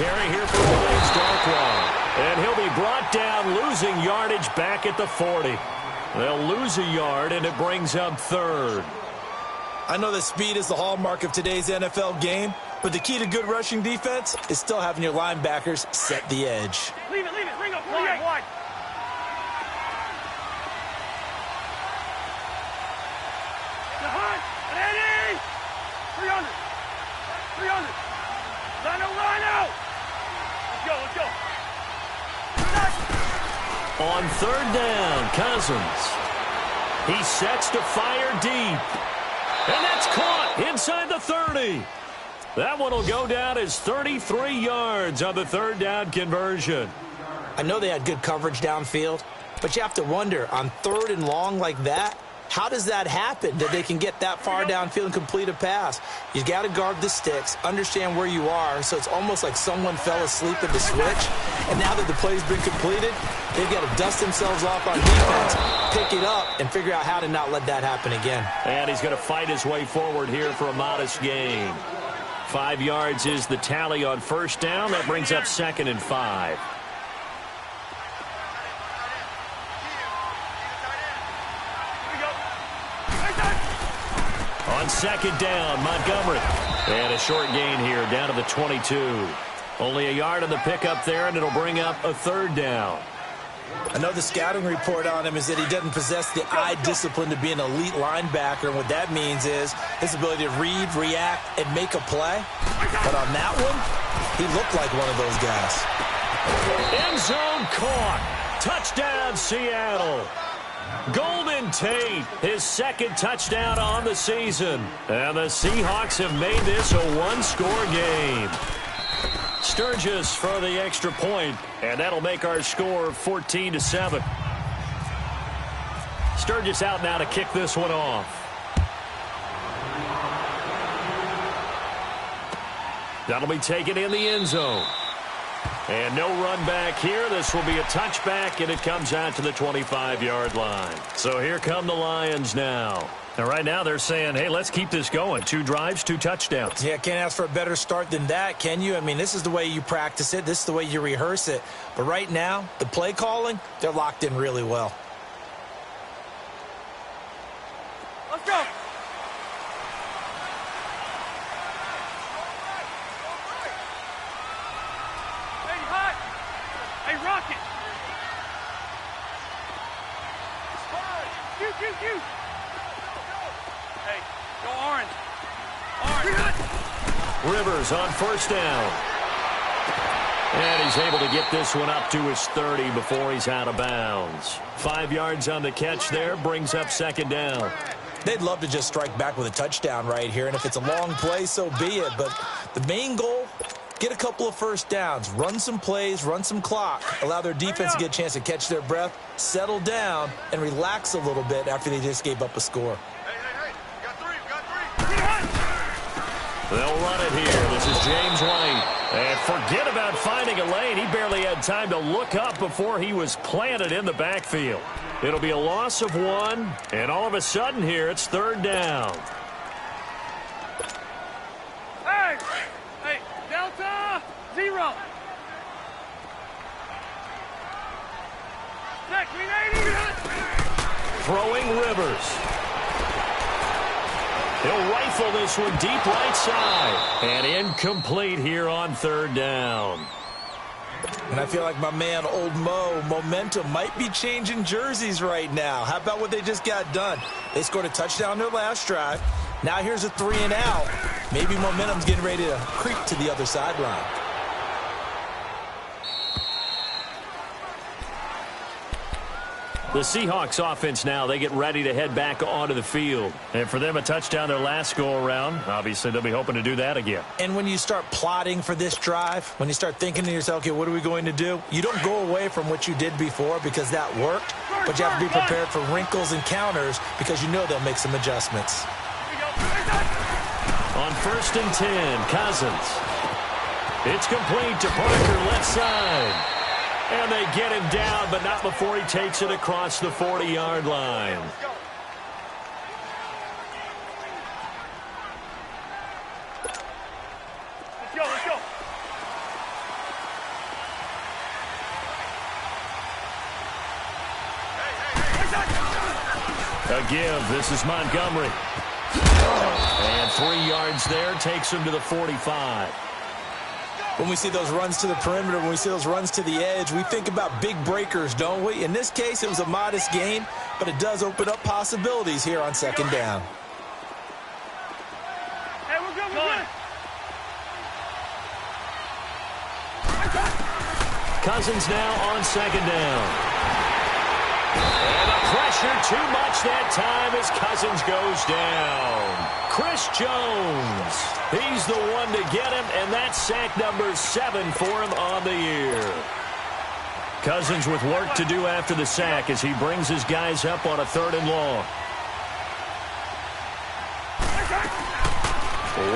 carry here for the Wings, Darkwa. And he'll be brought down, losing yardage back at the 40. They'll lose a yard, and it brings up third. I know that speed is the hallmark of today's NFL game, but the key to good rushing defense is still having your linebackers set the edge. Leave it, bring up, wide. Eddie! 300. Rhino! Let's go. On third down, Cousins. He sets to fire deep. And that's caught inside the 30. That one will go down as 33 yards on the third down conversion. I know they had good coverage downfield, but you have to wonder, on third and long like that, how does that happen, that they can get that far downfield and complete a pass? You got to guard the sticks, understand where you are, so it's almost like someone fell asleep at the switch, and now that the play's been completed, they've got to dust themselves off on defense, pick it up, and figure out how to not let that happen again. And he's going to fight his way forward here for a modest gain. 5 yards is the tally on first down. That brings up 2nd and 5. On 2nd down, Montgomery. And a short gain here down to the 22. Only a yard on the pickup there, and it'll bring up a 3rd down. I know the scouting report on him is that he doesn't possess the eye discipline to be an elite linebacker, and what that means is his ability to read, react, and make a play. But on that one, he looked like one of those guys. End zone caught. Touchdown, Seattle. Golden Tate, his 2nd touchdown on the season. And the Seahawks have made this a one-score game. Sturgis for the extra point, and that'll make our score 14-7. Sturgis out now to kick this one off. That'll be taken in the end zone. And no run back here. This will be a touchback, and it comes out to the 25-yard line. So here come the Lions now. And right now they're saying, hey, let's keep this going. 2 drives, 2 touchdowns. Yeah, can't ask for a better start than that, can you? I mean, this is the way you practice it. This is the way you rehearse it. But right now, the play calling, they're locked in really well. Let's go. Hey, Rocket! You! Hey, go orange! Rivers on first down. And he's able to get this one up to his 30 before he's out of bounds. 5 yards on the catch there, brings up 2nd down. They'd love to just strike back with a touchdown right here, and if it's a long play, so be it. But the main goal, get a couple of first downs, run some plays, run some clock, allow their defense to get a chance to catch their breath, settle down, and relax a little bit after they just gave up a score. Hey, we got three. They'll run it here. This is James White. And forget about finding a lane. He barely had time to look up before he was planted in the backfield. It'll be a loss of 1, and all of a sudden here it's 3rd down. Hey, Delta 0. Check, 380. Throwing Rivers. He'll rifle this one deep right side. And incomplete here on 3rd down. And I feel like my man, Old Mo, momentum might be changing jerseys right now. How about what they just got done? They scored a touchdown their last drive. Now here's a 3 and out. Maybe momentum's getting ready to creep to the other sideline. The Seahawks offense now, they get ready to head back onto the field. And for them, a touchdown their last go-around. Obviously, they'll be hoping to do that again. And when you start plotting for this drive, when you start thinking to yourself, okay, what are we going to do? You don't go away from what you did before because that worked, but you have to be prepared for wrinkles and counters because you know they'll make some adjustments. On 1st and 10, Cousins. It's complete to Parker, left side. And they get him down, but not before he takes it across the 40-yard line. Let's go. A give. This is Montgomery. And 3 yards there takes him to the 45. When we see those runs to the perimeter, when we see those runs to the edge, we think about big breakers, don't we? In this case, it was a modest gain, but it does open up possibilities here on second down. Hey, we're good, we're good. Cousins now on second down. And the pressure too much that time as Cousins goes down. Chris Jones, he's the one to get him, and that's sack number 7 for him on the year. Cousins with work to do after the sack as he brings his guys up on a 3rd and long.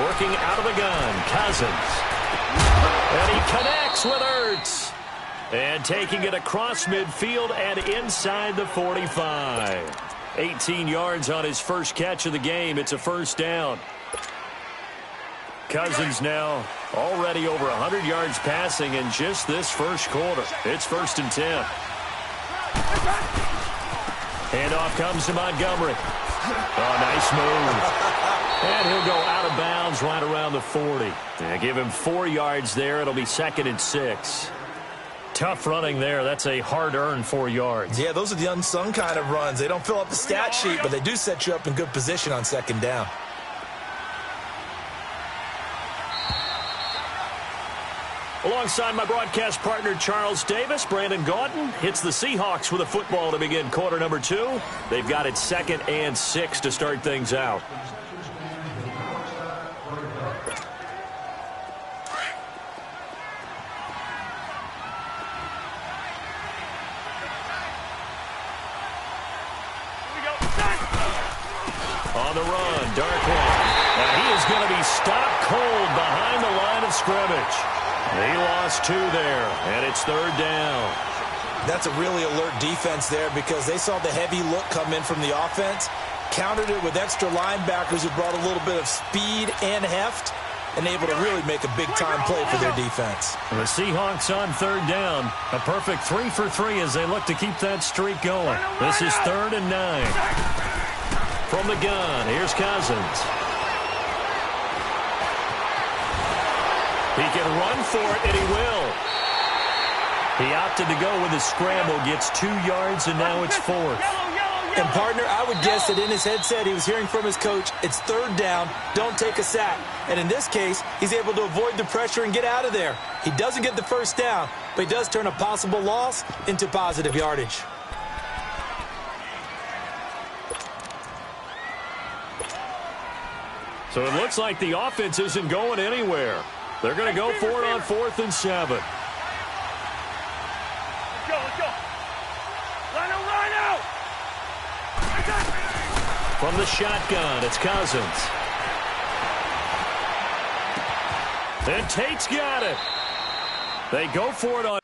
Working out of the gun, Cousins. And he connects with Ertz. And taking it across midfield and inside the 45. 18 yards on his first catch of the game. It's a first down. Cousins now already over 100 yards passing in just this first quarter. It's 1st and 10. Handoff comes to Montgomery. Oh, nice move. And he'll go out of bounds right around the 40. And give him 4 yards there. It'll be 2nd and 6. Tough running there. That's a hard-earned 4 yards. Yeah, those are the unsung kind of runs. They don't fill up the stat sheet, but they do set you up in good position on second down. Alongside my broadcast partner, Charles Davis, Brandon Gaudin hits the Seahawks with a football to begin quarter number 2. They've got it 2nd and 6 to start things out. On the run, Darkwan. And he is going to be stopped cold behind the line of scrimmage. He lost 2 there, and it's 3rd down. That's a really alert defense there because they saw the heavy look come in from the offense, countered it with extra linebackers who brought a little bit of speed and heft, and able to really make a big-time play for their defense. The Seahawks on 3rd down. A perfect 3 for 3 as they look to keep that streak going. This is 3rd and 9. From the gun, here's Cousins. He can run for it, and he will. He opted to go with a scramble, gets 2 yards, and now it's 4th. And, partner, I would guess that in his headset he was hearing from his coach, it's 3rd down, don't take a sack. And in this case, he's able to avoid the pressure and get out of there. He doesn't get the first down, but he does turn a possible loss into positive yardage. So it looks like the offense isn't going anywhere. They're going to go for it on 4th and 7. Let's go, let's go. Line out. From the shotgun, it's Cousins. And Tate's got it. They go for it on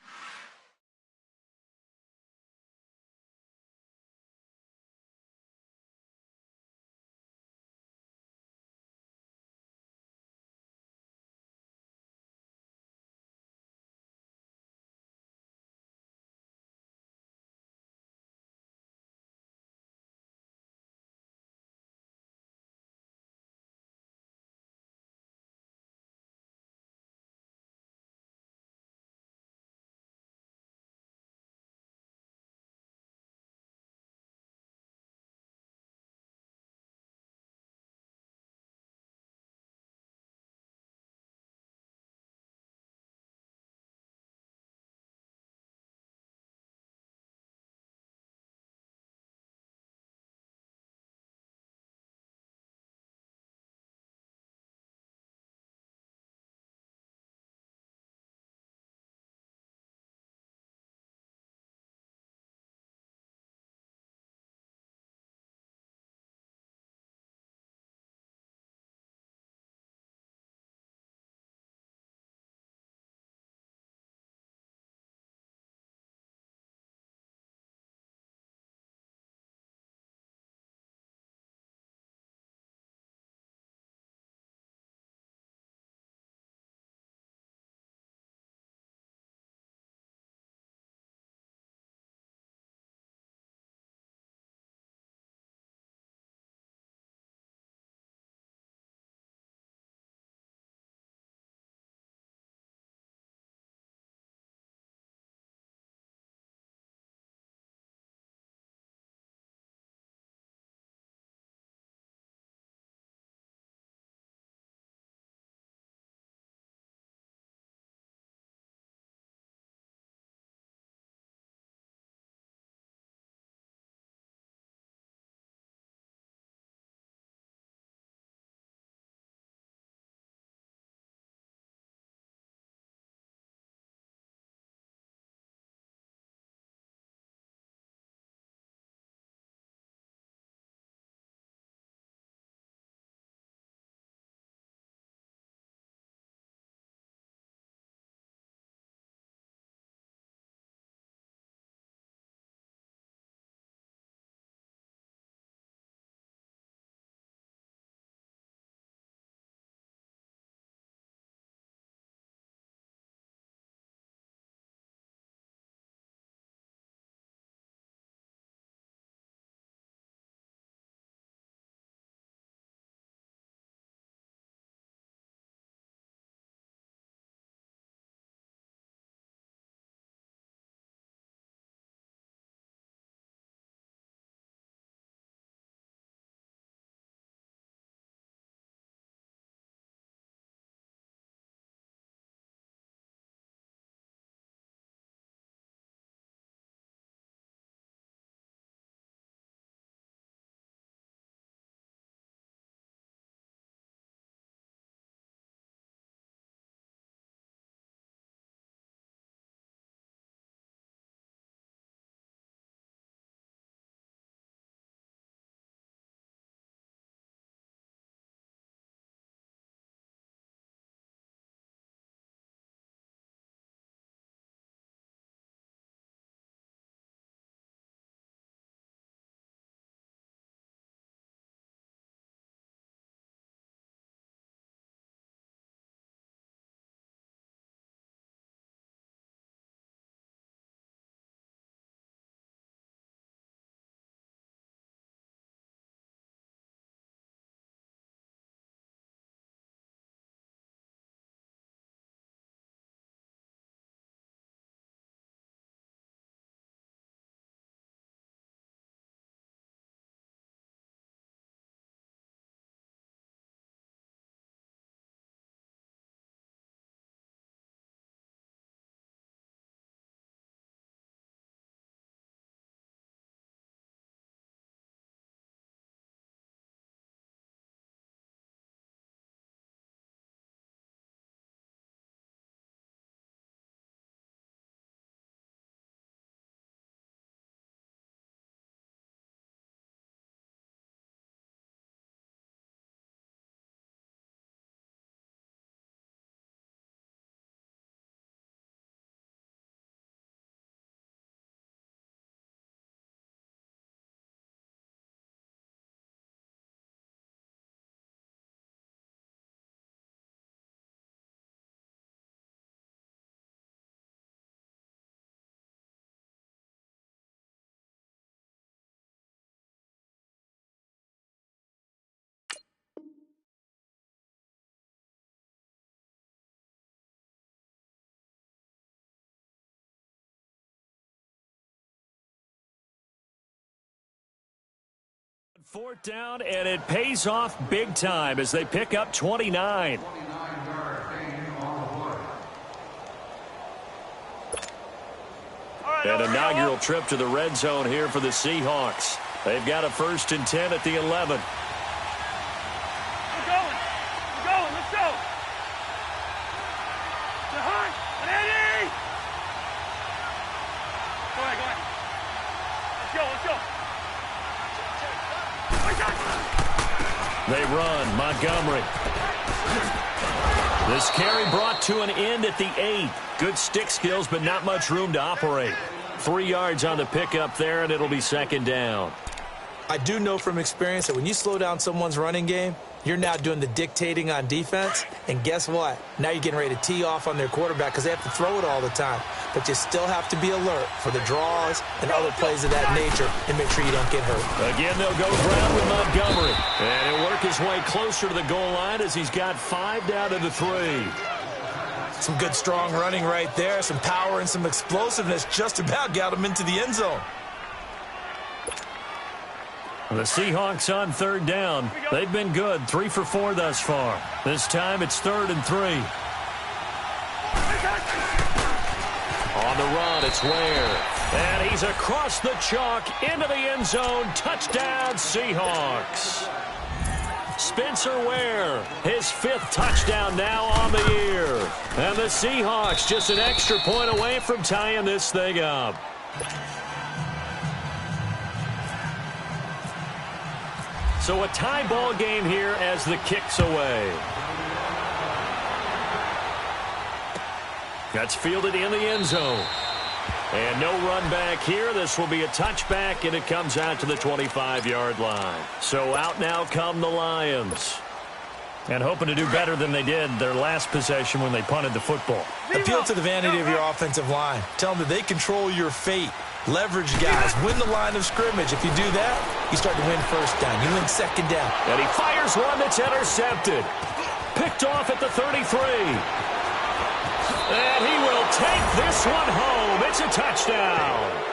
Fourth down, and it pays off big time as they pick up 29. An inaugural trip to the red zone here for the Seahawks. They've got a 1st and 10 at the 11. We're going, let's go. The hunt, Eddie. Go ahead. Let's go. They run. Montgomery. This carry brought to an end at the 8. Good stick skills, but not much room to operate. 3 yards on the pickup there, and it'll be 2nd down. I do know from experience that when you slow down someone's running game, you're now doing the dictating on defense. And guess what? Now you're getting ready to tee off on their quarterback because they have to throw it all the time. But you still have to be alert for the draws and other plays of that nature and make sure you don't get hurt. Again, they'll go ground with Montgomery. And he'll work his way closer to the goal line as he's got 5 down to the 3. Some good, strong running right there. Some power and some explosiveness just about got him into the end zone. The Seahawks on 3rd down. They've been good, 3 for 4 thus far. This time it's 3rd and 3. On the run, it's Ware. And he's across the chalk into the end zone. Touchdown, Seahawks. Spencer Ware, his 5th touchdown now on the year. And the Seahawks just an extra point away from tying this thing up. So a tie ball game here as the kick's away. That's fielded in the end zone. And no run back here. This will be a touchback, and it comes out to the 25-yard line. So out now come the Lions. And hoping to do better than they did their last possession when they punted the football. Appeal to the vanity of your offensive line. Tell them that they control your fate. Leverage guys. Win the line of scrimmage. If you do that, you start to win 1st down. You win 2nd down. And he fires one that's intercepted. Picked off at the 33. And he will take this one home. It's a touchdown.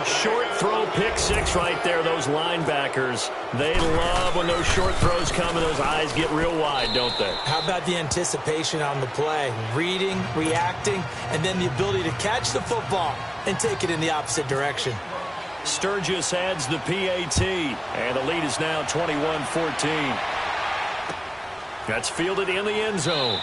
Short throw, pick 6 right there. Those linebackers, they love when those short throws come and those eyes get real wide, don't they? How about the anticipation on the play? Reading, reacting, and then the ability to catch the football and take it in the opposite direction. Sturgis adds the PAT, and the lead is now 21-14. That's fielded in the end zone.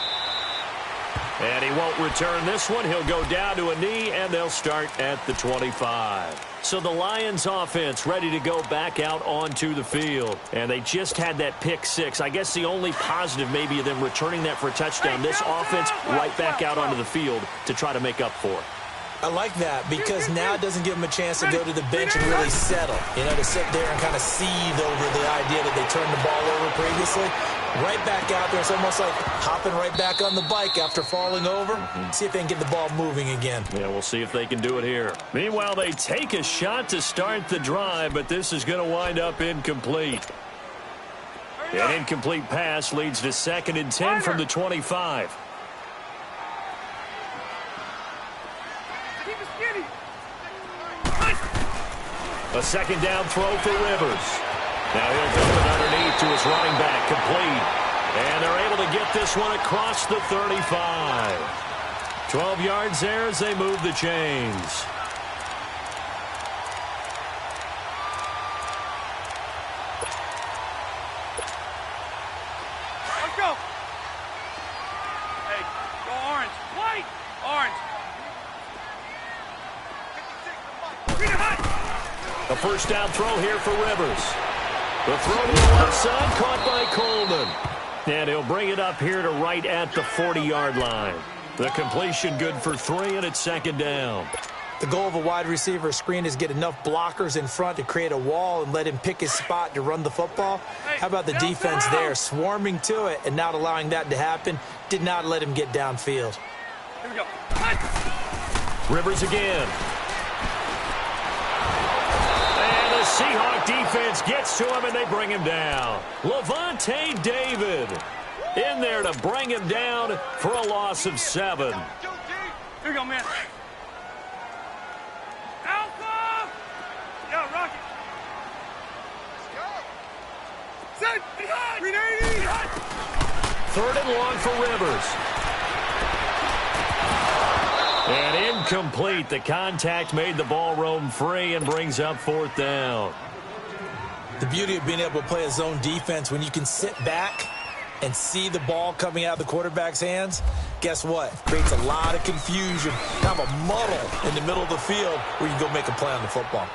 And he won't return this one. He'll go down to a knee, and they'll start at the 25. So the Lions offense ready to go back out onto the field. And they just had that pick 6. I guess the only positive maybe of them returning that for a touchdown. This offense right back out onto the field to try to make up for it. I like that because now it doesn't give them a chance to go to the bench and really settle. You know, to sit there and kind of seethe over the idea that they turned the ball over previously. Right back out there. It's almost like hopping right back on the bike after falling over. See if they can get the ball moving again. Yeah, we'll see if they can do it here. Meanwhile, they take a shot to start the drive, but this is going to wind up incomplete. An incomplete pass leads to 2nd and 10 from the 25. A 2nd down throw for Rivers. Now he'll throw it underneath to his running back, complete. And they're able to get this one across the 35. 12 yards there as they move the chains. Let's go. Hey, go orange. White. Orange. A 1st down throw here for Rivers. The throw to the left side, caught by Coleman. And he'll bring it up here to right at the 40-yard line. The completion good for 3, and it's 2nd down. The goal of a wide receiver screen is get enough blockers in front to create a wall and let him pick his spot to run the football. How about the defense there, swarming to it and not allowing that to happen? Did not let him get downfield. Here we go. Rivers again. Seahawk defense gets to him, and they bring him down. Levante David in there to bring him down for a loss of 7. Here we go, man. Alpha! Yeah, Rocket. third and long for Rivers. And incomplete. The contact made the ball roam free and brings up fourth down. The beauty of being able to play a zone defense when you can sit back and see the ball coming out of the quarterback's hands, guess what? Creates a lot of confusion, kind of a muddle in the middle of the field where you can go make a play on the football.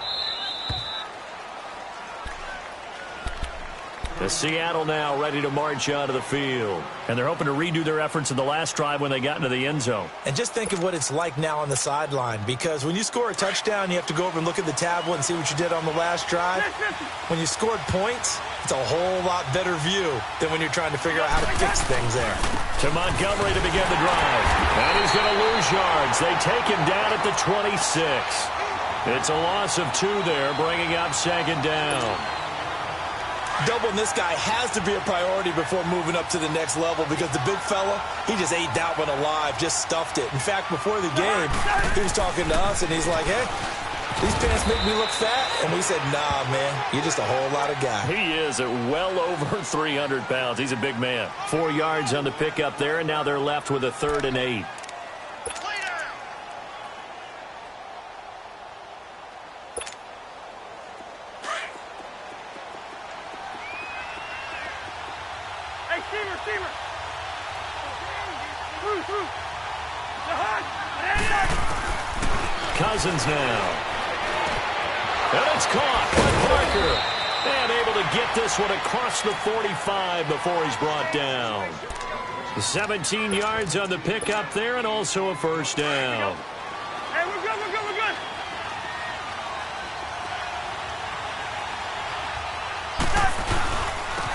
The Seattle now ready to march onto the field. And they're hoping to redo their efforts in the last drive when they got into the end zone. And just think of what it's like now on the sideline, because when you score a touchdown, you have to go over and look at the tablet and see what you did on the last drive. When you scored points, it's a whole lot better view than when you're trying to figure out how to fix things there. To Montgomery to begin the drive. And he's going to lose yards. They take him down at the 26. It's a loss of 2 there, bringing up second down. Doubling this guy has to be a priority before moving up to the next level, because the big fella, he just ate that one alive, just stuffed it. In fact, before the game, he was talking to us, and he's like, hey, these pants make me look fat. And we said, nah, man, you're just a whole lot of guy. He is at well over 300 pounds. He's a big man. 4 yards on the pickup there, and now they're left with a 3rd and 8. Cousins now. And it's caught by Parker. And able to get this one across the 45 before he's brought down. 17 yards on the pickup there, and also a first down. Hey, we're good, we're good, we're good.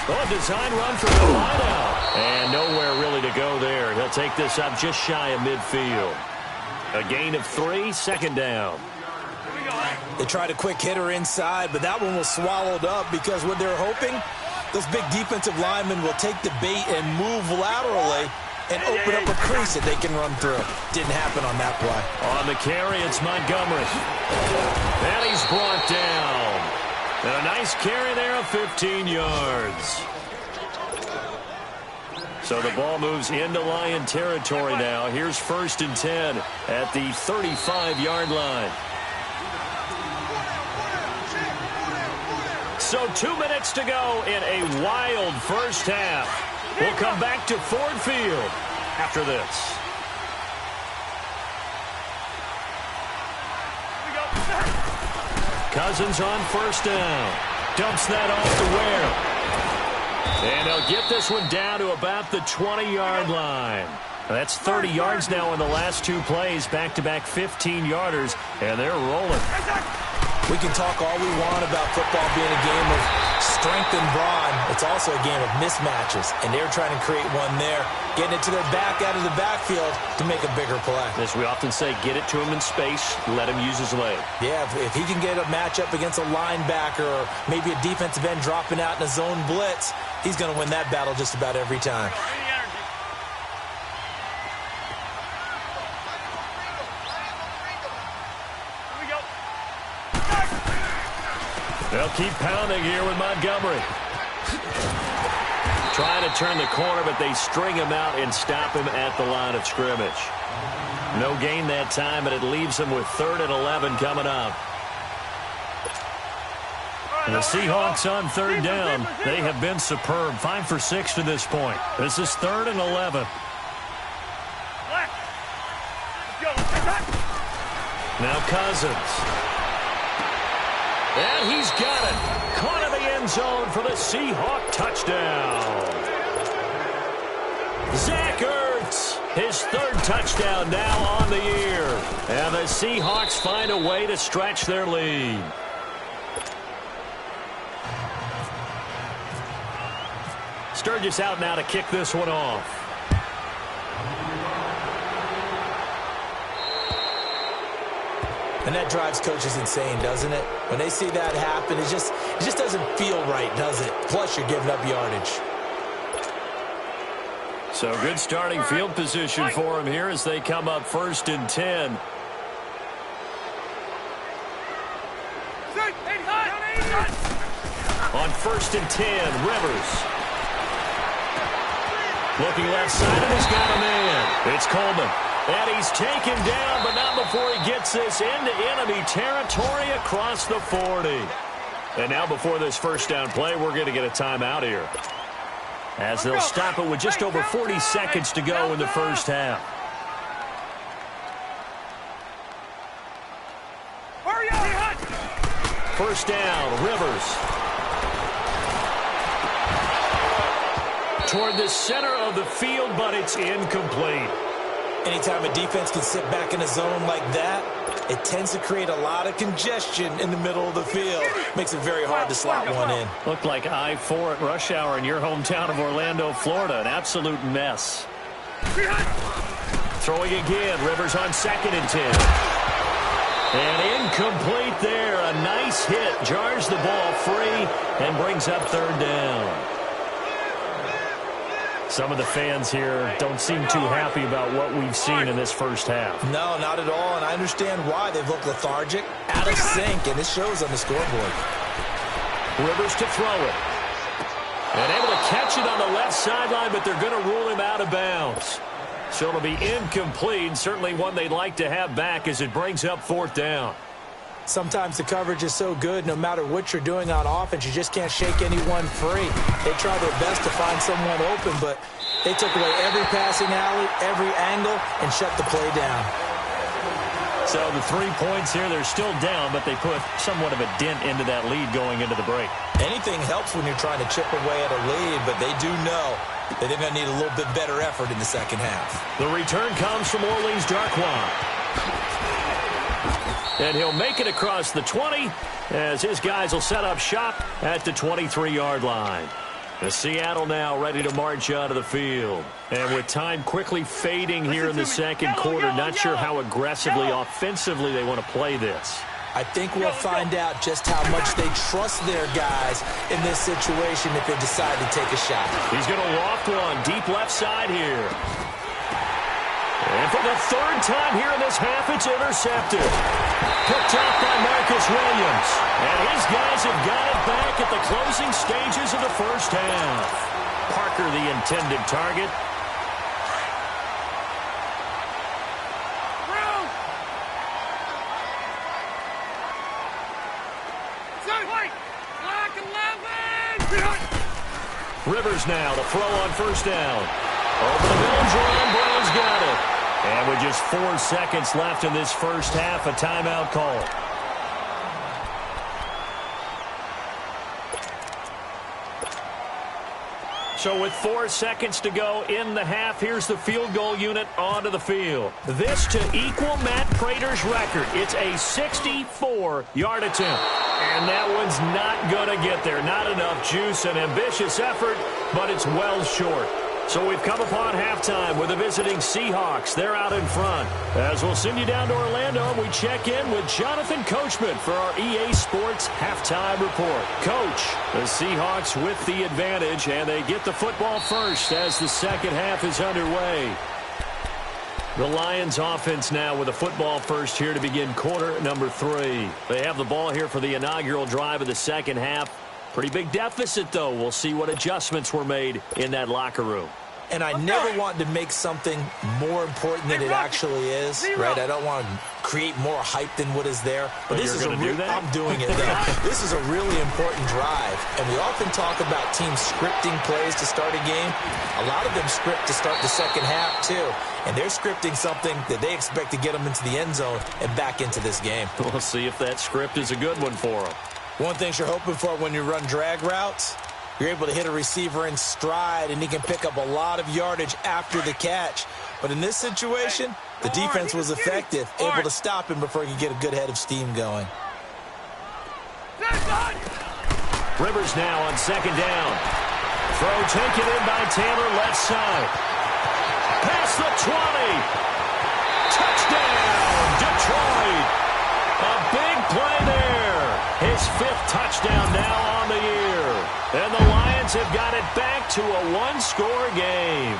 Oh, design run for the wideout. And nowhere really to go there. He'll take this up just shy of midfield. A gain of 3, second down. They tried a quick hitter inside, but that one was swallowed up because what they're hoping, those big defensive linemen will take the bait and move laterally and open up a crease that they can run through. Didn't happen on that play. On the carry, it's Montgomery. And he's brought down. And a nice carry there of 15 yards. So the ball moves into Lion territory now. Here's 1st and 10 at the 35-yard line. So 2 minutes to go in a wild first half. We'll come back to Ford Field after this. Cousins on 1st down. Dumps that off to Ware. And they'll get this one down to about the 20-yard line. That's 30 yards now in the last 2 plays, back-to-back 15-yarders, and they're rolling. We can talk all we want about football being a game of strength and brawn. It's also a game of mismatches, and they're trying to create one there, getting it to their back out of the backfield to make a bigger play. As we often say, get it to him in space, let him use his leg. Yeah, if he can get a matchup against a linebacker or maybe a defensive end dropping out in a zone blitz, he's going to win that battle just about every time. They'll keep pounding here with Montgomery. Trying to turn the corner, but they string him out and stop him at the line of scrimmage. No gain that time, but it leaves him with 3rd and 11 coming up. And the Seahawks on 3rd down. They have been superb. 5 for 6 to this point. This is 3rd and 11. Now Cousins. And he's got it. Caught in the end zone for the Seahawk touchdown. Zach Ertz, his 3rd touchdown now on the year. And the Seahawks find a way to stretch their lead. Sturgis out now to kick this one off. And that drives coaches insane, doesn't it? When they see that happen, it just doesn't feel right, does it? Plus, you're giving up yardage. So good starting field position for him here as they come up 1st and 10. On 1st and 10, Rivers. Looking left side, and he's got a man. It's Coleman. And he's taken down, but not before he gets this into enemy territory across the 40. And now before this first down play, we're going to get a timeout here, as they'll stop it with just over 40 seconds to go in the first half. First down, Rivers. Toward the center of the field, but it's incomplete. Anytime a defense can sit back in a zone like that, it tends to create a lot of congestion in the middle of the field. Makes it very hard to slot one in. Looked like I-4 at rush hour in your hometown of Orlando, Florida. An absolute mess. Throwing again, Rivers on 2nd and 10. And incomplete there. A nice hit. Jars the ball free and brings up 3rd down. Some of the fans here don't seem too happy about what we've seen in this first half. No, not at all, and I understand why. They've looked lethargic, out of sync, and it shows on the scoreboard. Rivers to throw it. And able to catch it on the left sideline, but they're going to rule him out of bounds. So it'll be incomplete, certainly one they'd like to have back as it brings up 4th down. Sometimes the coverage is so good, no matter what you're doing on offense, you just can't shake anyone free. They try their best to find someone open, but they took away every passing alley, every angle, and shut the play down. So the 3 points here, they're still down, but they put somewhat of a dent into that lead going into the break. Anything helps when you're trying to chip away at a lead, but they do know that they're going to need a little bit better effort in the second half. The return comes from Orleans Darkwan. And he'll make it across the 20 as his guys will set up shop at the 23-yard line. The Seattle now ready to march out of the field. And with time quickly fading here in the second quarter, not sure how aggressively, offensively they want to play this. I think we'll find out just how much they trust their guys in this situation if they decide to take a shot. He's going to loft one deep left side here. And for the 3rd time here in this half, it's intercepted. Picked off by Marcus Williams. And his guys have got it back at the closing stages of the first half. Parker, the intended target. Rivers now to throw on first down. Over the middle, Jerome Brown's got it. And with just 4 seconds left in this first half, a timeout call. So with 4 seconds to go in the half, here's the field goal unit onto the field. This to equal Matt Prater's record. It's a 64-yard attempt. And that one's not going to get there. Not enough juice, an ambitious effort, but it's well short. So we've come upon halftime with the visiting Seahawks. They're out in front. As we'll send you down to Orlando, and we check in with Jonathan Coachman for our EA Sports Halftime Report. Coach, the Seahawks with the advantage, and they get the football first as the second half is underway. The Lions offense now with a football first here to begin quarter number 3. They have the ball here for the inaugural drive of the second half. Pretty big deficit, though. We'll see what adjustments were made in that locker room. And I never want to make something more important than it actually is, right? I don't want to create more hype than what is there. But this is I'm doing it, though. This is a really important drive. And we often talk about teams scripting plays to start a game. A lot of them script to start the second half, too. And they're scripting something that they expect to get them into the end zone and back into this game. We'll see if that script is a good one for them. One thing you're hoping for when you run drag routes, you're able to hit a receiver in stride, and he can pick up a lot of yardage after the catch. But in this situation, the defense was effective, able to stop him before he could get a good head of steam going. Rivers now on second down. Throw taken in by Taylor left side. Past the 20. Touchdown, Detroit. A big play there. His 5th touchdown now on the year. And the Lions have got it back to a one-score game.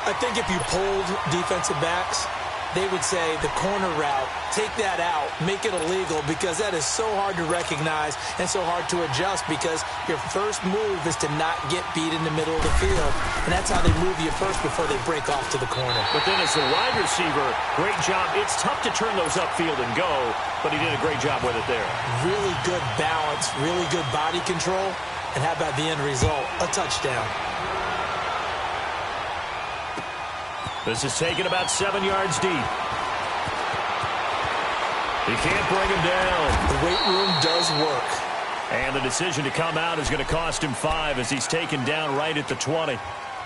I think if you polled defensive backs, they would say the corner route, take that out, make it illegal, because that is so hard to recognize and so hard to adjust, because your first move is to not get beat in the middle of the field. And that's how they move you first before they break off to the corner. But then as a wide receiver, great job. It's tough to turn those upfield and go, but he did a great job with it there. Really good balance, really good body control. And how about the end result? A touchdown. This is taken about 7 yards deep. He can't bring him down. The weight room does work. And the decision to come out is going to cost him 5 as he's taken down right at the 20.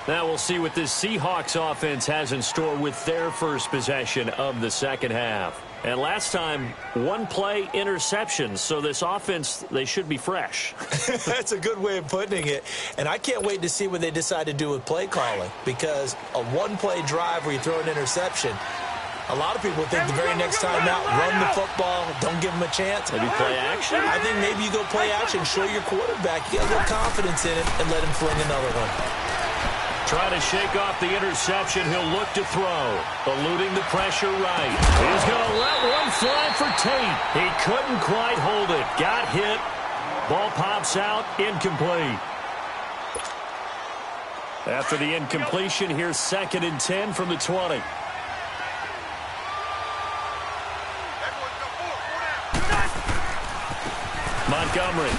Now we'll see what this Seahawks offense has in store with their first possession of the second half. And last time, one play interceptions, so this offense, they should be fresh. That's a good way of putting it. And I can't wait to see what they decide to do with play calling, because a one-play drive where you throw an interception, a lot of people think the very next time out, run the football, don't give them a chance. Maybe play action? I think maybe you go play action, show your quarterback you got a little confidence in it, and let him fling another one. Trying to shake off the interception. He'll look to throw. Eluding the pressure right. He's going to let one fly for Tate. He couldn't quite hold it. Got hit. Ball pops out. Incomplete. After the incompletion, here's 2nd and 10 from the 20. Montgomery.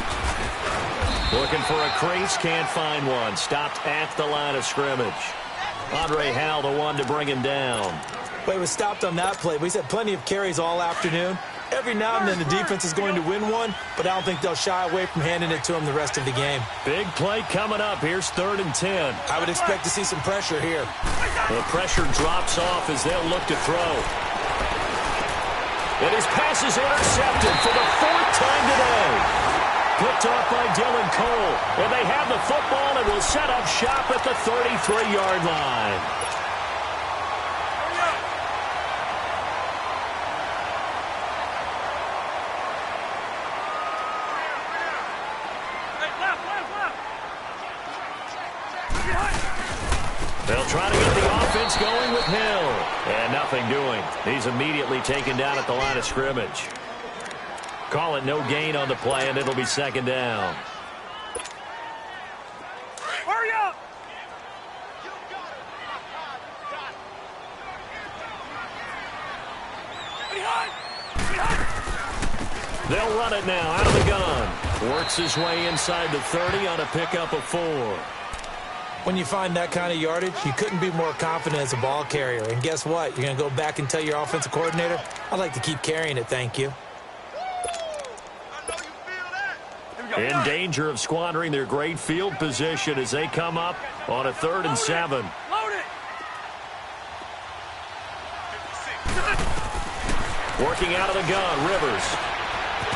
Looking for a crease, can't find one. Stopped at the line of scrimmage. Andre Hal, the one to bring him down. Well, he was stopped on that play, but he's had plenty of carries all afternoon. Every now and then the defense is going to win one, but I don't think they'll shy away from handing it to him the rest of the game. Big play coming up. Here's 3rd and 10. I would expect to see some pressure here. The pressure drops off as they'll look to throw. And his pass is intercepted for the 4th time today. Picked off by Dylan Cole. And they have the football and will set up shop at the 33-yard line. They'll try to get the offense going with Hill. And nothing doing. He's immediately taken down at the line of scrimmage. Call it no gain on the play, and it'll be 2nd down. Hurry up! They'll run it now out of the gun. Works his way inside the 30 on a pickup of 4. When you find that kind of yardage, you couldn't be more confident as a ball carrier. And guess what? You're going to go back and tell your offensive coordinator, I'd like to keep carrying it, thank you. In danger of squandering their great field position as they come up on a 3rd and 7. Load it! Working out of the gun, Rivers.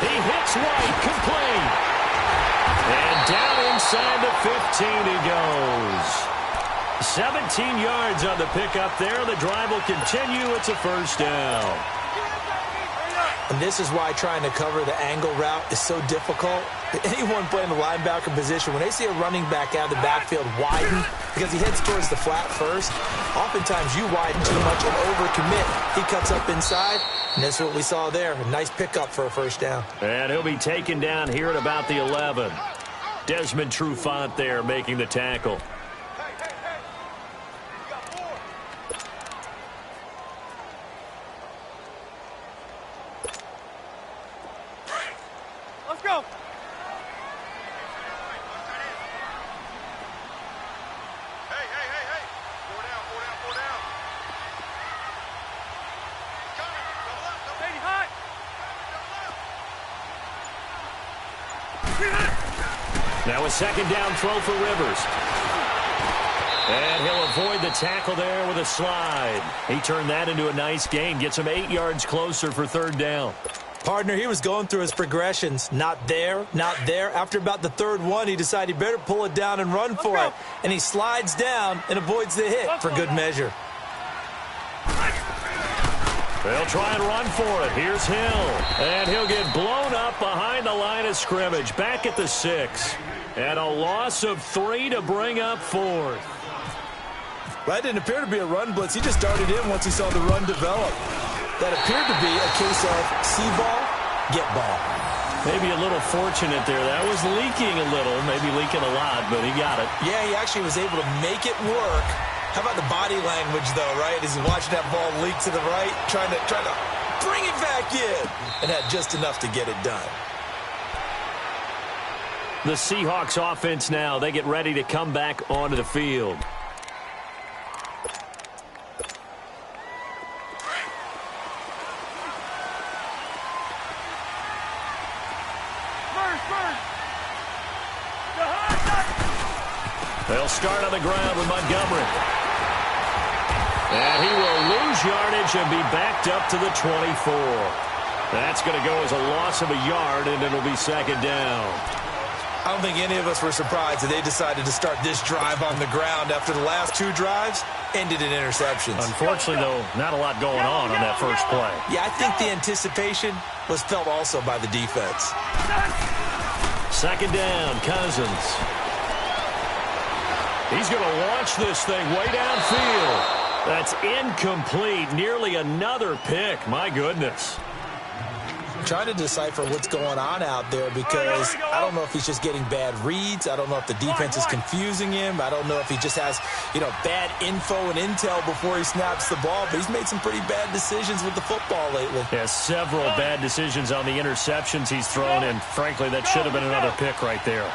He hits White, complete. And down inside the 15 he goes. 17 yards on the pickup there. The drive will continue. It's a 1st down. And this is why trying to cover the angle route is so difficult. Anyone playing the linebacker position, when they see a running back out of the backfield widen, because he heads towards the flat first, oftentimes you widen too much and overcommit. He cuts up inside, and that's what we saw there. A nice pickup for a 1st down. And he'll be taken down here at about the 11. Desmond Trufant there making the tackle. Let's go! Now a 2nd down throw for Rivers. And he'll avoid the tackle there with a slide. He turned that into a nice gain. Gets him 8 yards closer for 3rd down. Partner, he was going through his progressions. Not there, not there. After about the 3rd one, he decided he better pull it down and run for it. And he slides down and avoids the hit for good measure. They'll try and run for it. Here's Hill. And he'll get blown up behind the line of scrimmage. Back at the 6. And a loss of 3 to bring up 4th. That didn't appear to be a run blitz. He just darted in once he saw the run develop. That appeared to be a case of see ball, get ball. Maybe a little fortunate there. That was leaking a little, maybe leaking a lot, but he got it. Yeah, he actually was able to make it work. How about the body language, though, right? As he watched that ball leak to the right, trying to bring it back in, and had just enough to get it done. The Seahawks offense now, they get ready to come back onto the field. They'll start on the ground with Montgomery. And he will lose yardage and be backed up to the 24. That's going to go as a loss of a yard, and it'll be second down. I don't think any of us were surprised that they decided to start this drive on the ground after the last two drives ended in interceptions. Unfortunately, though, not a lot going on that first play. Yeah, I think the anticipation was felt also by the defense. Second down, Cousins. He's going to launch this thing way downfield. That's incomplete. Nearly another pick. My goodness. I'm trying to decipher what's going on out there because I don't know if he's just getting bad reads. I don't know if the defense is confusing him. I don't know if he just has, bad info and intel before he snaps the ball. But he's made some pretty bad decisions with the football lately. Yeah, several bad decisions on the interceptions he's thrown, and frankly, that should have been another pick right there.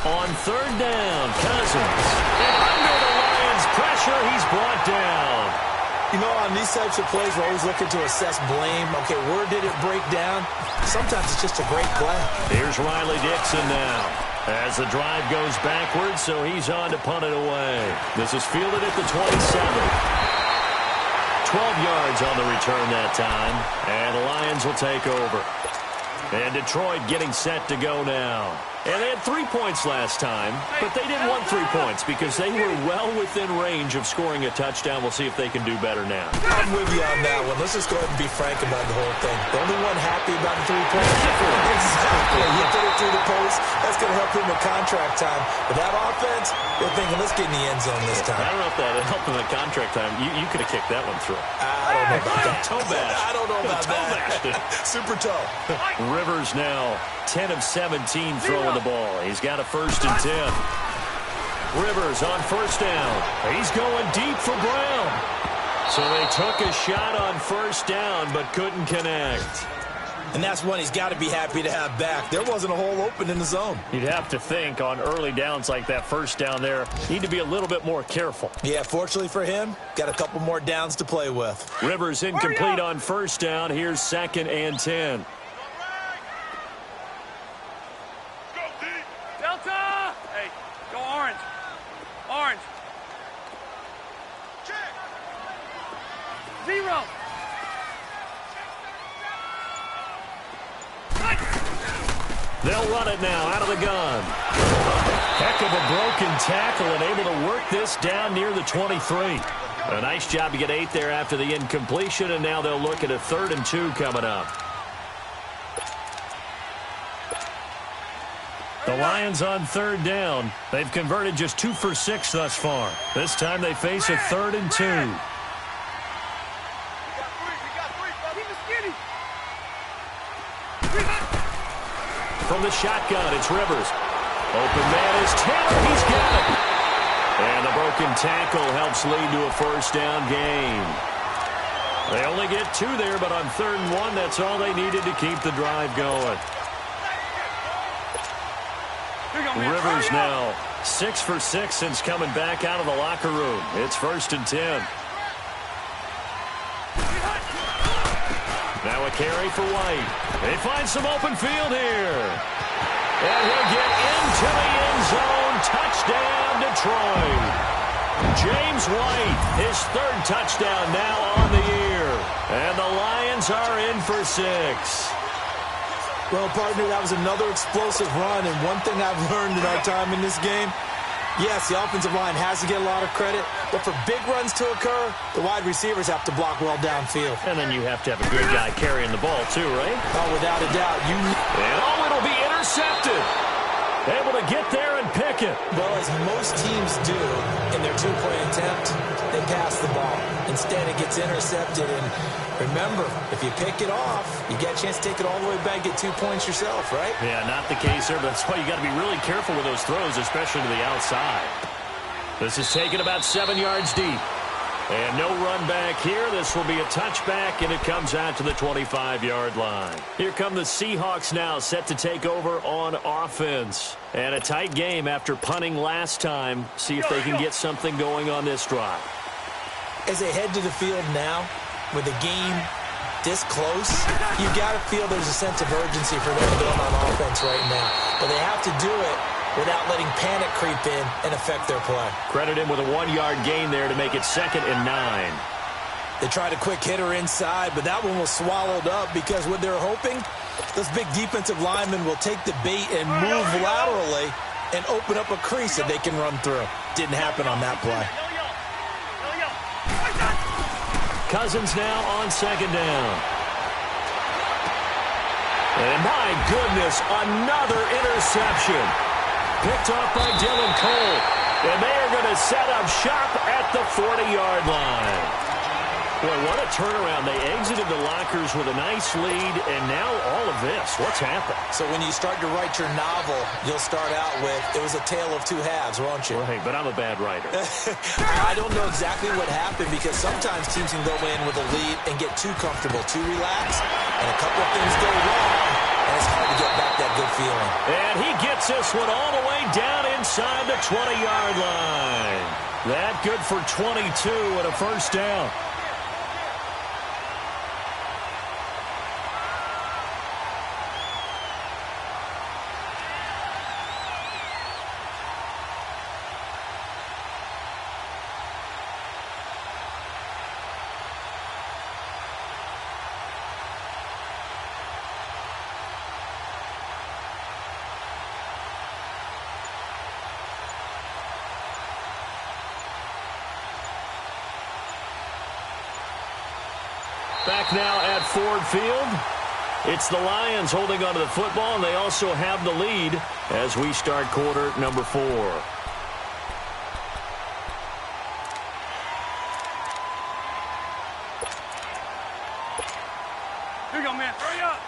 On third down, Cousins. And under the Lions' pressure, he's brought down. On these types of plays, we're always looking to assess blame. Okay, where did it break down? Sometimes it's just a great play. Here's Riley Dixon now. As the drive goes backwards, so he's on to punt it away. This is fielded at the 27. 12 yards on the return that time. And the Lions will take over. And Detroit getting set to go now. And they had 3 points last time, but they didn't want 3 points because they were well within range of scoring a touchdown. We'll see if they can do better now. I'm with you on that one. Let's just go ahead and be frank about the whole thing. The only one happy about the 3 points. Exactly. You put it through the post. That's going to help him with contract time. But that offense, they're thinking, let's get in the end zone this time. I don't know if that helped him at contract time. You could have kicked that one through. I don't know about that. Toe bash. I don't know about that. Super toe. Rivers now 10 of 17 throwing the ball. He's got a 1st and 10. Rivers on first down. He's going deep for Brown. So they took a shot on first down but couldn't connect. And that's one he's got to be happy to have back. There wasn't a hole open in the zone. You'd have to think on early downs like that first down there, need to be a little bit more careful. Yeah, fortunately for him, got a couple more downs to play with. Rivers incomplete on first down. Here's 2nd and 10. Delta! Hey, go orange. Orange. Check. 0. They'll run it now out of the gun. Heck of a broken tackle and able to work this down near the 23. A nice job to get 8 there after the incompletion, and now they'll look at a 3rd and 2 coming up. The Lions on 3rd down. They've converted just 2 for 6 thus far. This time they face a 3rd and 2. From the shotgun, it's Rivers. Open man is Taylor. He's got it. And the broken tackle helps lead to a 1st down gain. They only get 2 there, but on 3rd and 1, that's all they needed to keep the drive going. Rivers now 6 for 6 since coming back out of the locker room. It's 1st and 10. Now a carry for White. They find some open field here. And he'll get into the end zone. Touchdown, Detroit. James White, his 3rd touchdown now on the year. And the Lions are in for 6. Well, partner, that was another explosive run. And one thing I've learned in our time in this game, Yes, the offensive line has to get a lot of credit, but for big runs to occur, the wide receivers have to block well downfield. And then you have to have a good guy carrying the ball too, right? Oh, without a doubt. And it'll be intercepted. Able to get there and pick it. Well, as most teams do in their two-point attempt, they pass the ball. Instead, it gets intercepted. And remember, if you pick it off, you get a chance to take it all the way back, get 2 points yourself, right? Yeah, not the case there, but that's why you got to be really careful with those throws, especially to the outside. This is taken about 7 yards deep. And no run back here. This will be a touchback, and it comes out to the 25-yard line. Here come the Seahawks now, set to take over on offense. And a tight game after punting last time. See if they can get something going on this drive. As they head to the field now, with the game this close, you got to feel there's a sense of urgency for them going on offense right now. But they have to do it without letting panic creep in and affect their play. Credit him with a 1-yard gain there to make it 2nd and 9. They tried a quick hitter inside, but that one was swallowed up because what they're hoping, those big defensive linemen will take the bait and move laterally and open up a crease that they can run through. Didn't happen on that play. Cousins now on 2nd down. And my goodness, another interception. Picked off by Dylan Cole. And they are going to set up shop at the 40-yard line. Boy, what a turnaround. They exited the lockers with a nice lead, and now all of this. What's happened? So when you start to write your novel, you'll start out with, it was a tale of two halves, won't you? Right, but I'm a bad writer. I don't know exactly what happened because sometimes teams can go in with a lead and get too comfortable, too relaxed, and a couple of things go wrong, and it's hard to get back that good feeling. And he gets this one all the way down inside the 20-yard line. That good for 22 and a first down. Back now at Ford Field. It's the Lions holding onto the football, and they also have the lead as we start quarter number 4. Here you go, man. Hurry up.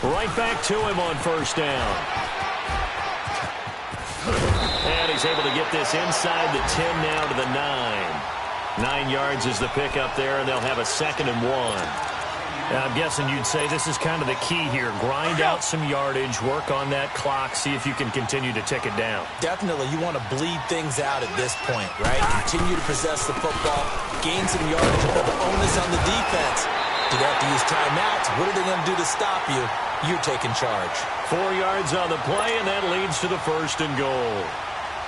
Right back to him on first down. And he's able to get this inside the 10 now to the 9. 9 yards is the pickup there, and they'll have a 2nd and 1. I'm guessing you'd say this is kind of the key here. Grind out some yardage, work on that clock, see if you can continue to tick it down. Definitely, you want to bleed things out at this point, right? Continue to possess the football, gain some yardage, and put the onus on the defense. Do they have to use timeouts? What are they going to do to stop you? You're taking charge. 4 yards on the play, and that leads to the 1st and goal.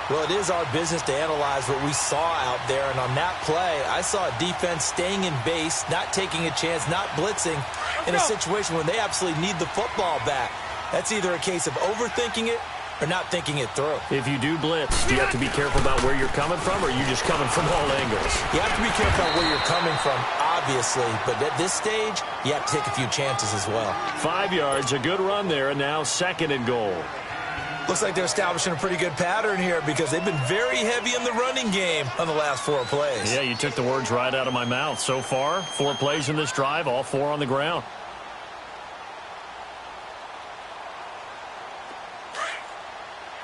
Well, it is our business to analyze what we saw out there, and on that play, I saw a defense staying in base, not taking a chance, not blitzing in a situation when they absolutely need the football back. That's either a case of overthinking it or not thinking it through. If you do blitz, do you have to be careful about where you're coming from, or are you just coming from all angles? You have to be careful about where you're coming from, obviously, but at this stage, you have to take a few chances as well. 5 yards, a good run there, and now 2nd and goal. Looks like they're establishing a pretty good pattern here because they've been very heavy in the running game on the last 4 plays. Yeah, you took the words right out of my mouth. So far, 4 plays in this drive, all 4 on the ground.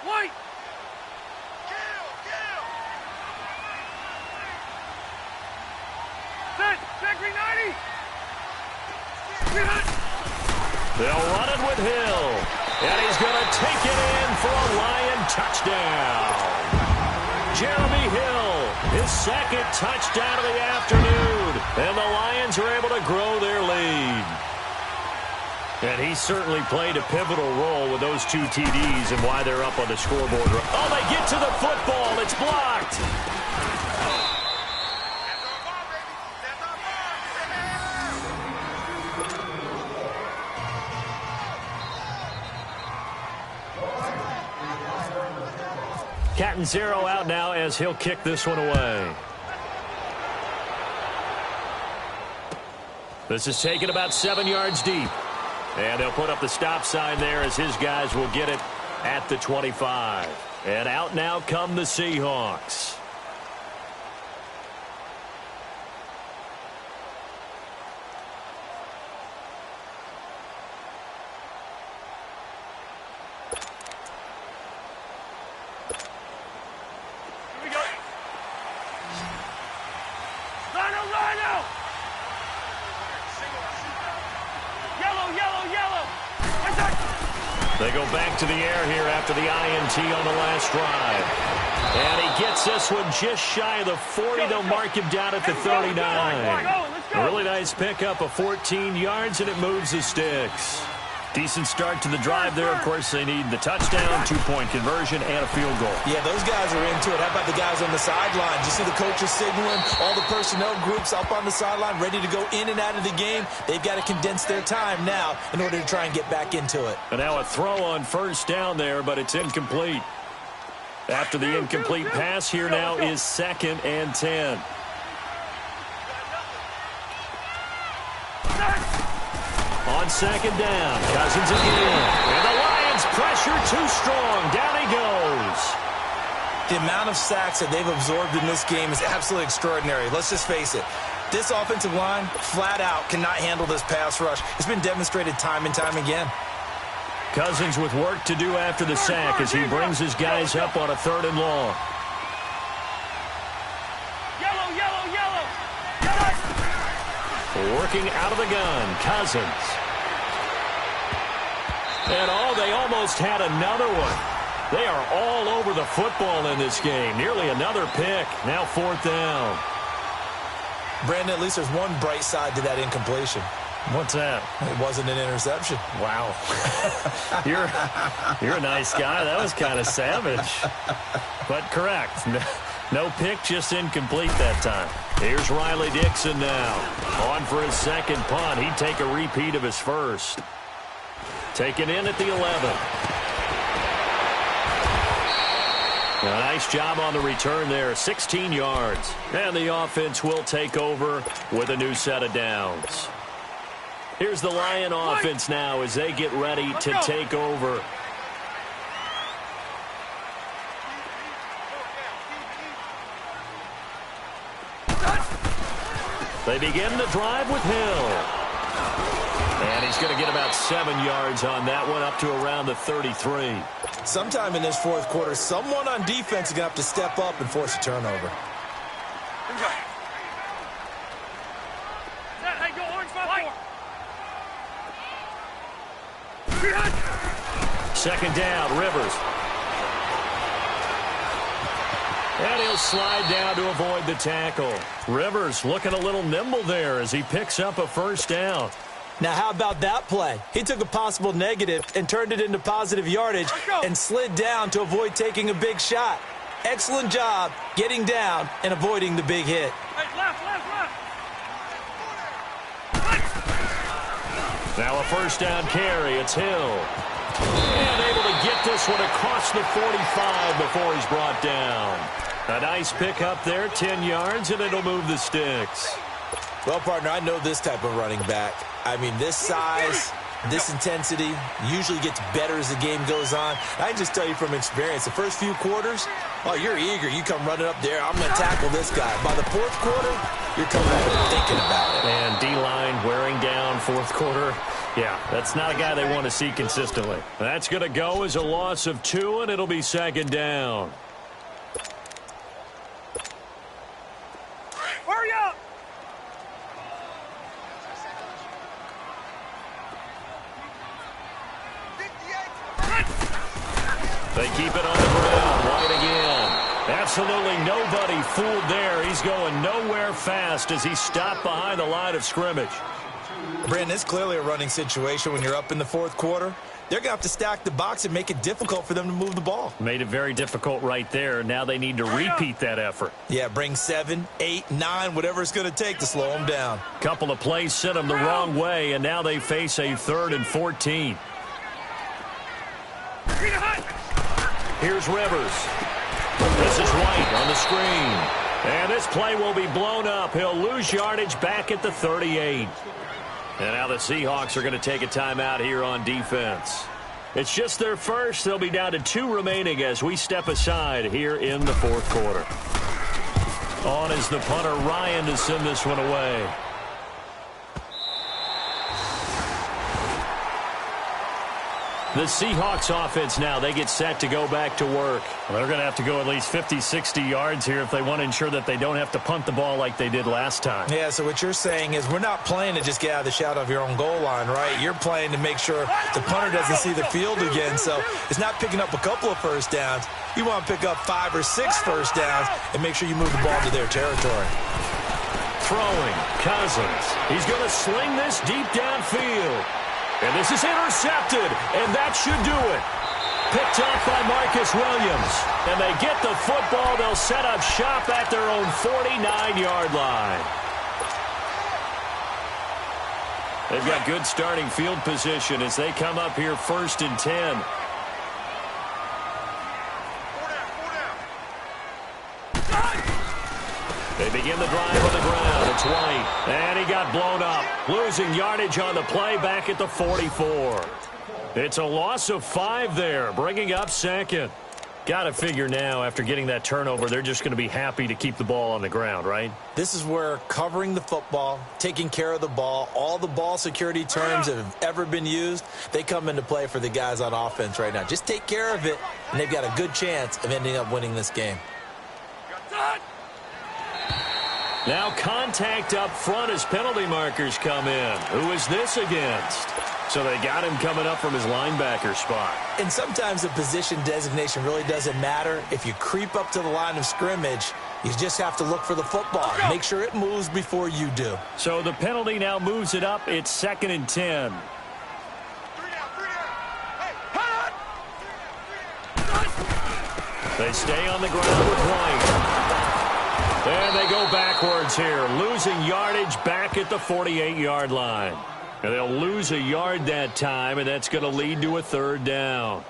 White. Set green 90. They'll run it with Hill. And he's going to take it in for a Lion touchdown. Jeremy Hill, his 2nd touchdown of the afternoon. And the Lions are able to grow their lead. And he certainly played a pivotal role with those 2 TDs and why they're up on the scoreboard. Oh, they get to the football. It's blocked. Cat and zero out now as he'll kick this one away. This is taken about 7 yards deep. And they'll put up the stop sign there as his guys will get it at the 25. And out now come the Seahawks. They go back to the air here after the INT on the last drive. And he gets this one just shy of the 40. They'll mark him down at the 39. A really nice pickup of 14 yards, and it moves the sticks. Decent start to the drive there. Of course, they need the touchdown, 2-point conversion, and a field goal. Yeah, those guys are into it. How about the guys on the sideline? You see the coaches signaling, all the personnel groups up on the sideline ready to go in and out of the game. They've got to condense their time now in order to try and get back into it. And now a throw on first down there, but it's incomplete. After the incomplete pass, here now is 2nd and 10. On 2nd down, Cousins again. And the Lions pressure too strong. Down he goes. The amount of sacks that they've absorbed in this game is absolutely extraordinary. Let's just face it. This offensive line, flat out, cannot handle this pass rush. It's been demonstrated time and time again. Cousins with work to do after the sack as he brings his guys up on a 3rd and long. Working out of the gun, Cousins. And they almost had another one. They are all over the football in this game. Nearly another pick. Now 4th down. Brandon, at least there's one bright side to that incompletion. What's that? It wasn't an interception. Wow. You're a nice guy. That was kind of savage. But correct. No pick, just incomplete that time. Here's Riley Dixon now. On for his 2nd punt. He'd take a repeat of his first. Taken in at the 11. A nice job on the return there. 16 yards. And the offense will take over with a new set of downs. Here's the Lion offense now as they get ready to take over. They begin the drive with Hill. And he's going to get about 7 yards on that one, up to around the 33. Sometime in this 4th quarter, someone on defense is going to have to step up and force a turnover. Hey, go orange, my 2nd down, Rivers. And he'll slide down to avoid the tackle. Rivers looking a little nimble there as he picks up a 1st down. Now, how about that play? He took a possible negative and turned it into positive yardage and slid down to avoid taking a big shot. Excellent job getting down and avoiding the big hit. Hey, left. Now a 1st down carry. It's Hill. And able to get this one across the 45 before he's brought down. A nice pickup there, 10 yards, and it'll move the sticks. Well, partner, I know this type of running back. I mean, this size, this intensity usually gets better as the game goes on. I can just tell you from experience, the first few quarters, you're eager. You come running up there, I'm going to tackle this guy. By the 4th quarter, you're coming over thinking about it. And D-line wearing down 4th quarter. Yeah, that's not a guy they want to see consistently. That's going to go as a loss of 2, and it'll be 2nd down. Hurry up! They keep it on the ground. White again. Absolutely nobody fooled there. He's going nowhere fast as he stopped behind the line of scrimmage. Brandon, it's clearly a running situation when you're up in the 4th quarter. They're going to have to stack the box and make it difficult for them to move the ball. Made it very difficult right there. Now they need to repeat that effort. Yeah, bring 7, 8, 9, whatever it's going to take to slow them down. Couple of plays sent them the wrong way, and now they face a 3rd and 14. Here's Rivers. This is White on the screen. And this play will be blown up. He'll lose yardage back at the 38. And now the Seahawks are going to take a timeout here on defense. It's just their first. They'll be down to 2 remaining as we step aside here in the fourth quarter. On is the punter, Ryan, to send this one away. The Seahawks offense now, they get set to go back to work. Well, they're going to have to go at least 50, 60 yards here if they want to ensure that they don't have to punt the ball like they did last time. Yeah, so what you're saying is we're not playing to just get out of the shadow of your own goal line, right? You're playing to make sure the punter doesn't see the field again. So it's not picking up a couple of first downs. You want to pick up 5 or 6 first downs and make sure you move the ball to their territory. Throwing, Cousins. He's going to sling this deep downfield. And this is intercepted, and that should do it. Picked up by Marcus Williams. And they get the football. They'll set up shop at their own 49-yard line. They've got good starting field position as they come up here 1st and 10. They begin the drive on the ground. It's White. And he got blown up. Losing yardage on the play back at the 44. It's a loss of 5 there, bringing up 2nd. Got to figure now, after getting that turnover, they're just going to be happy to keep the ball on the ground, right? This is where covering the football, taking care of the ball, all the ball security terms that have ever been used, they come into play for the guys on offense right now. Just take care of it, and they've got a good chance of ending up winning this game. Now contact up front as penalty markers come in. Who is this against? So they got him coming up from his linebacker spot. And sometimes the position designation really doesn't matter. If you creep up to the line of scrimmage, you just have to look for the football. Make sure it moves before you do. So the penalty now moves it up. It's 2nd and 10. They stay on the ground with White. And they go backwards here, losing yardage back at the 48-yard line. And they'll lose a yard that time, and that's going to lead to a 3rd down.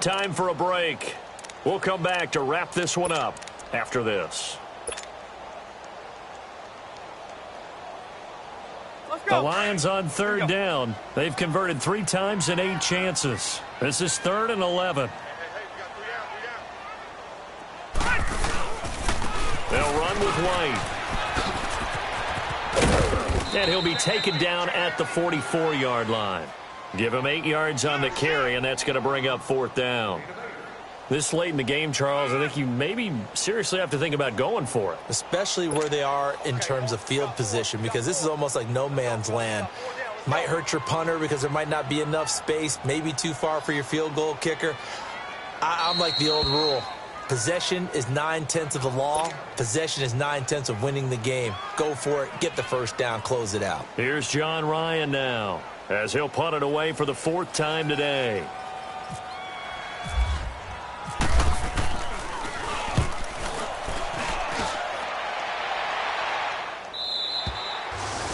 Time for a break. We'll come back to wrap this one up after this. The Lions on 3rd down. They've converted 3 times in 8 chances. This is 3rd and 11. They'll run with White. And he'll be taken down at the 44-yard line. Give him 8 yards on the carry, and that's going to bring up 4th down. This late in the game, Charles, I think you maybe seriously have to think about going for it. Especially where they are in terms of field position, because this is almost like no man's land. Might hurt your punter because there might not be enough space, maybe too far for your field goal kicker. I'm like the old rule. Possession is 9/10 of the law. Possession is 9/10 of winning the game. Go for it. Get the first down. Close it out. Here's John Ryan now, as he'll punt it away for the 4th time today.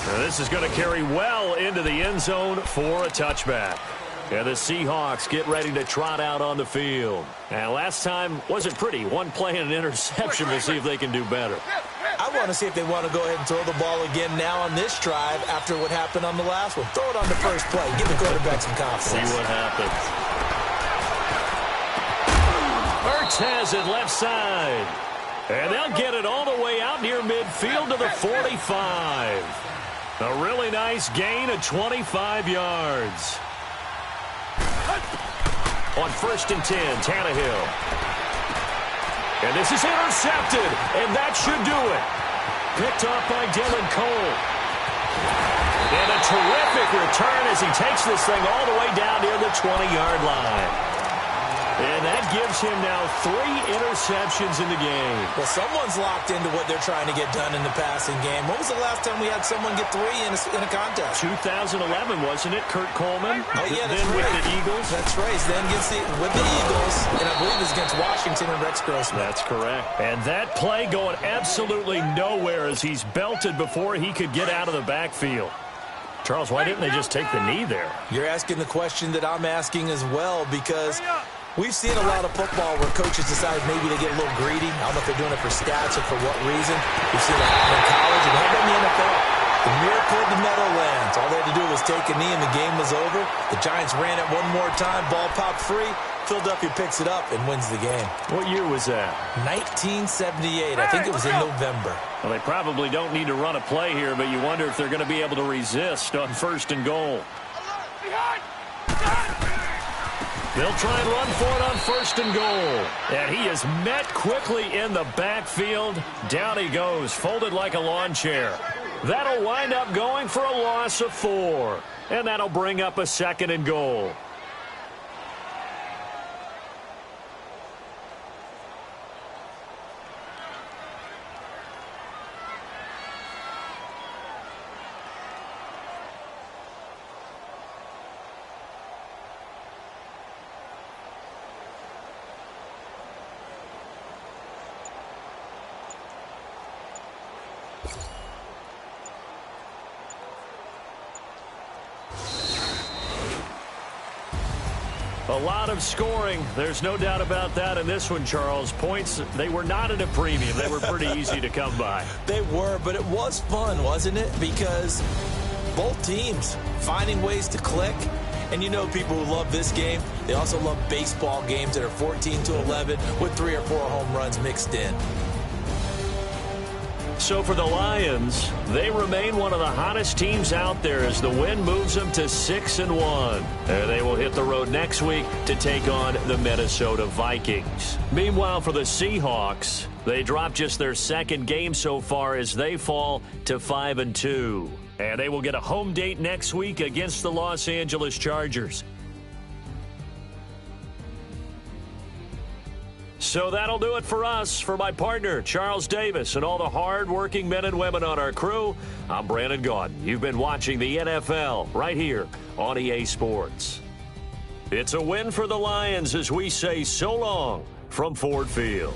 Now this is going to carry well into the end zone for a touchback. And the Seahawks get ready to trot out on the field. And last time wasn't pretty. One play and an interception. We'll see if they can do better. I want to see if they want to go ahead and throw the ball again now on this drive after what happened on the last one. Throw it on the first play. Give the quarterback some confidence. See what happens. Ertz has it left side. And they'll get it all the way out near midfield to the 45. A really nice gain of 25 yards. On 1st and 10, Tannehill. And this is intercepted, and that should do it. Picked off by Dylan Cole. And a terrific return as he takes this thing all the way down near the 20-yard line. And that gives him now 3 interceptions in the game. Well, someone's locked into what they're trying to get done in the passing game. When was the last time we had someone get 3 in a contest? 2011, wasn't it, Kurt Coleman? Oh, yeah, that's then right. with the Eagles. That's right. Then with the Eagles, and I believe it's against Washington and Rex Grossman. That's correct. And that play going absolutely nowhere as he's belted before he could get out of the backfield. Charles, why didn't they just take the knee there? You're asking the question that I'm asking as well, because we've seen a lot of football where coaches decide maybe they get a little greedy. I don't know if they're doing it for stats or for what reason. We've seen it happen in college and how about in the NFL? The miracle of the Meadowlands. All they had to do was take a knee and the game was over. The Giants ran it one more time. Ball popped free. Philadelphia picks it up and wins the game. What year was that? 1978. I think it was in November. Well, they probably don't need to run a play here, but you wonder if they're going to be able to resist on 1st and goal. They'll try and run for it on 1st and goal. And he is met quickly in the backfield. Down he goes, folded like a lawn chair. That'll wind up going for a loss of 4. And that'll bring up a 2nd and goal. A lot of scoring. There's no doubt about that in this one, Charles. Points, they were not at a premium. They were pretty easy to come by. They were, but it was fun, wasn't it? Because both teams finding ways to click. And you know people who love this game, they also love baseball games that are 14-11 with 3 or 4 home runs mixed in. So for the Lions, they remain one of the hottest teams out there as the win moves them to 6-1. And they will hit the road next week to take on the Minnesota Vikings. Meanwhile, for the Seahawks, they dropped just their 2nd game so far as they fall to 5-2. And they will get a home date next week against the Los Angeles Chargers. So that'll do it for us. For my partner, Charles Davis, and all the hard-working men and women on our crew, I'm Brandon Gaudin. You've been watching the NFL right here on EA Sports. It's a win for the Lions as we say so long from Ford Field.